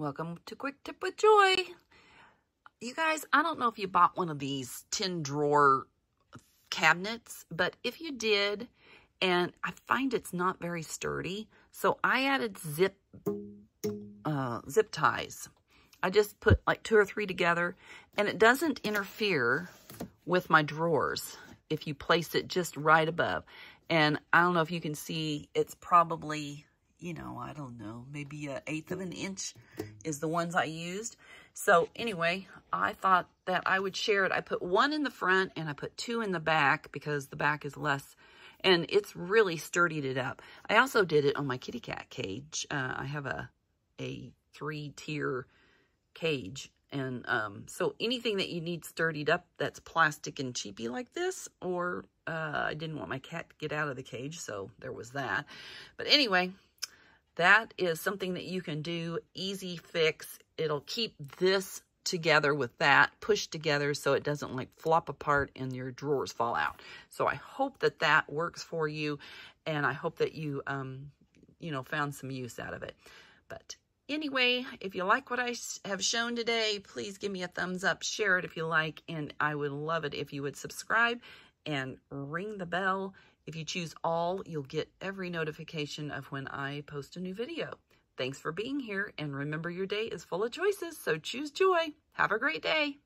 Welcome to Quick Tip with Joy. You guys, I don't know if you bought one of these 10 drawer cabinets, but if you did, and I find it's not very sturdy, so I added zip ties. I just put like 2 or 3 together, and it doesn't interfere with my drawers if you place it just right above. And I don't know if you can see, it's probably, you know, I don't know, maybe 1/8 of an inch is the ones I used. So anyway, I thought that I would share it. I put 1 in the front and I put 2 in the back because the back is less, and it's really sturdied it up. I also did it on my kitty cat cage. I have a 3-tier cage. And so anything that you need sturdied up that's plastic and cheapy like this, or I didn't want my cat to get out of the cage, so there was that. But anyway, that is something that you can do, easy fix. It'll keep this together with that pushed together so it doesn't like flop apart and your drawers fall out. So I hope that that works for you, and I hope that you, you know, found some use out of it. But anyway, if you like what I have shown today, please give me a thumbs up, share it if you like, and I would love it if you would subscribe and ring the bell. If you choose all, you'll get every notification of when I post a new video. Thanks for being here, and remember, your day is full of choices, so choose joy. Have a great day.